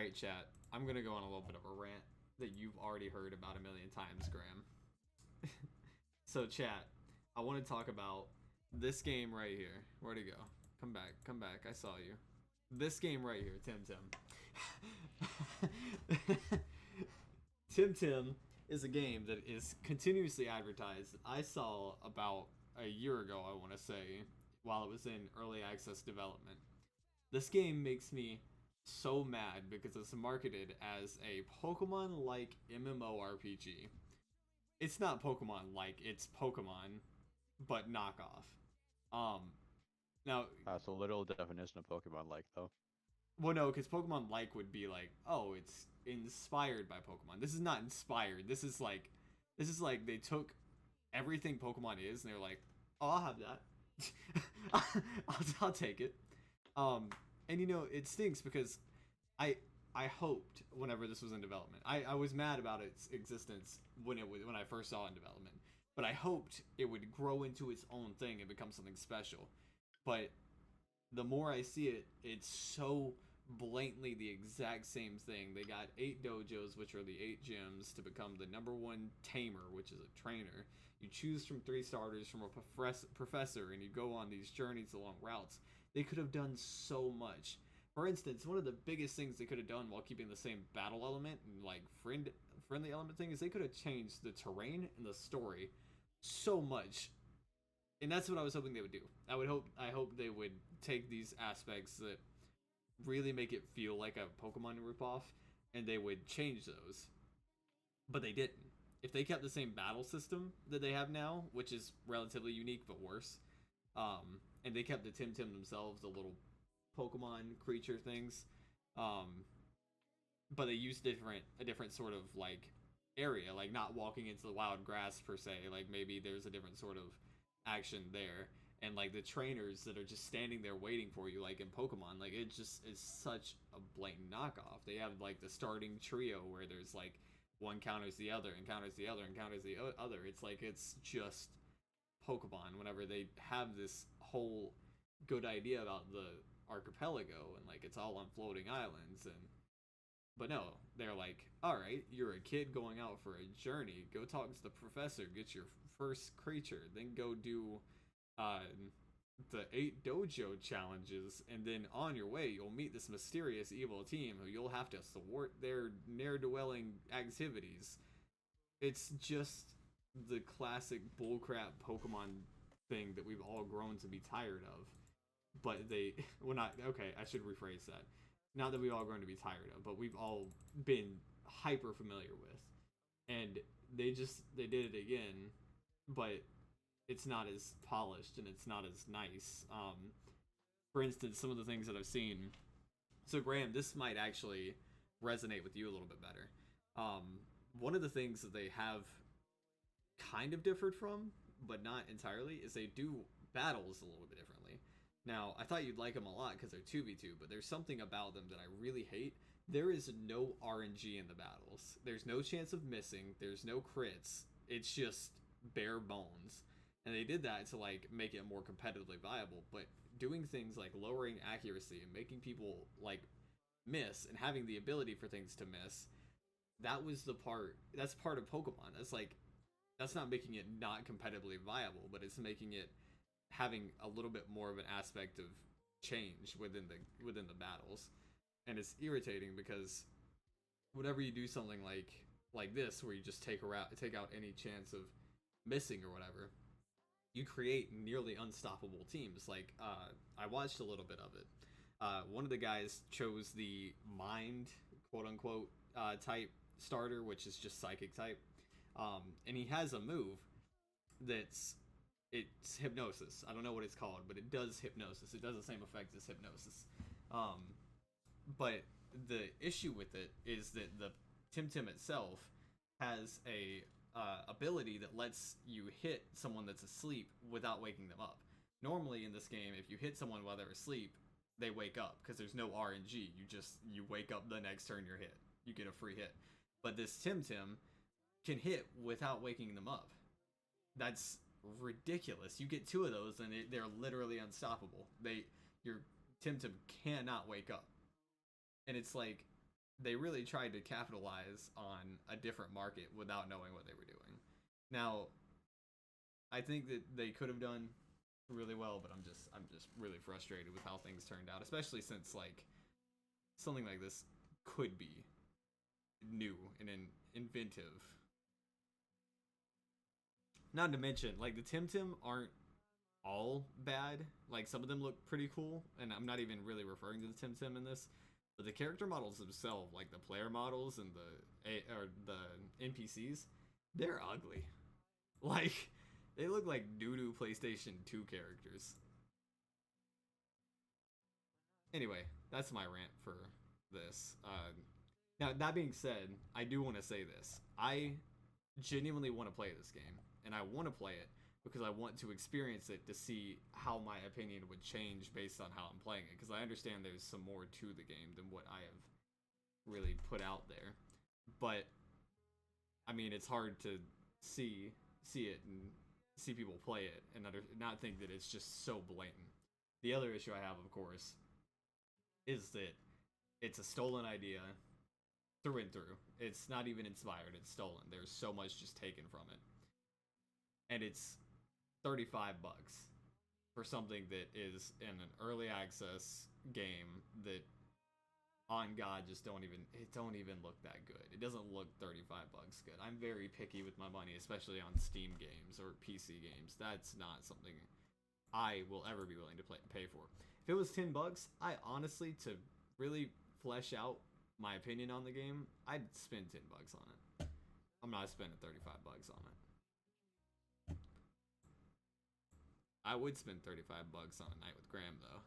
Alright, chat. I'm gonna go on a little bit of a rant that you've already heard about a million times, Graham. So, chat, I want to talk about this game right here. Where'd it go? Come back, come back. I saw you. This game right here, TemTem. TemTem is a game that is continuously advertised. I saw about a year ago, I want to say, while it was in early access development. This game makes me so mad because it's marketed as a Pokemon-like MMORPG. It's not Pokemon-like, it's Pokemon, but knockoff. Um, now, So literal definition of Pokemon like though. well, no, because Pokemon-like would be like, oh, it's inspired by Pokemon. This is not inspired. This is like they took everything Pokemon is, and they're like, oh, I'll have that. I'll take it. And you know, it stinks because I I hoped whenever this was in development, I was mad about its existence when I first saw it in development, but I hoped it would grow into its own thing and become something special. But the more I see it, it's so blatantly the exact same thing. They got 8 dojos, which are the 8 gyms, to become the #1 tamer, which is a trainer. You choose from 3 starters from a professor, and you go on these journeys along routes. They could have done so much. For instance, one of the biggest things they could have done while keeping the same battle element and like friendly element thing is they could have changed the terrain and the story so much, and that's what I was hoping they would do. I hope they would take these aspects that really make it feel like a Pokemon ripoff, and they would change those. But they didn't. If they kept the same battle system that they have now, which is relatively unique but worse, and they kept the TemTem themselves, the little Pokemon creature things, um, but they used a different sort of like area, like not walking into the wild grass per se. Like maybe there's a different sort of action there, and like the trainers that are just standing there waiting for you, like in Pokemon, like it just is such a blatant knockoff. They have like the starting trio where there's like one counters the other and counters the other and counters the other. It's like it's just Pokemon whenever they have this whole good idea about the archipelago and like it's all on floating islands. And but no, they're like, all right, you're a kid going out for a journey, go talk to the professor, get your first creature, then go do uh the 8 dojo challenges, and then on your way you'll meet this mysterious evil team who you'll have to thwart their ne'er-dwelling activities. It's just the classic bullcrap Pokemon thing that we've all grown to be tired of. But they, well, not okay. I should rephrase that. Not that we've all grown to be tired of, but we've all been hyper familiar with. And they did it again, but it's not as polished and it's not as nice. For instance, some of the things that I've seen. So Graham, this might actually resonate with you a little bit better. One of the things that they have kind of differed from, but not entirely, is they do battles a little bit differently. Now, I thought you'd like them a lot because they're 2v2, but there's something about them that I really hate. There is no RNG in the battles. There's no chance of missing. There's no crits. It's just bare bones. And they did that to like make it more competitively viable, but doing things like lowering accuracy and making people like miss and having the ability for things to miss, that's part of Pokemon. That's not making it not competitively viable, but it's making it having a little bit more of an aspect of change within the battles. And it's irritating because whenever you do something like this where you just take out any chance of missing or whatever, you create nearly unstoppable teams. Like I watched a little bit of it. One of the guys chose the mind, quote unquote, type starter, which is just psychic type, and he has a move that's it's hypnosis. I don't know what it's called, but it does hypnosis. It does the same effect as hypnosis. But the issue with it is that the TemTem itself has a ability that lets you hit someone that's asleep without waking them up. Normally in this game, if you hit someone while they're asleep, they wake up because there's no RNG. You wake up the next turn you're hit. You get a free hit. But this TemTem can hit without waking them up. That's ridiculous. You get 2 of those and they're literally unstoppable. Your TemTem cannot wake up. And it's like they really tried to capitalize on a different market without knowing what they were doing. Now, I think that they could have done really well, but I'm just really frustrated with how things turned out, especially since like something like this could be new and inventive. Not to mention, like the TemTem aren't all bad. Like some of them look pretty cool, and I'm not even really referring to the TemTem in this. But the character models themselves, like the player models and the NPCs, they're ugly. Like they look like doo-doo PlayStation 2 characters. Anyway, that's my rant for this. Now that being said, I do want to say this. I genuinely want to play this game, and I want to play it because I want to experience it to see how my opinion would change based on how I'm playing it. Because I understand there's some more to the game than what I have really put out there. But I mean, it's hard to see it and see people play it and not think that it's just so blatant. The other issue I have, of course, is that it's a stolen idea through and through. It's not even inspired, it's stolen. There's so much just taken from it. And it's 35 bucks for something that is in an early access game that on God just don't even look that good. It doesn't look 35 bucks good. I'm very picky with my money, especially on Steam games or PC games. That's not something I will ever be willing to pay for. If it was 10 bucks, I honestly, to really flesh out my opinion on the game, I'd spend 10 bucks on it. I'm not spending 35 bucks on it. I would spend 35 bucks on A Night with Graham though.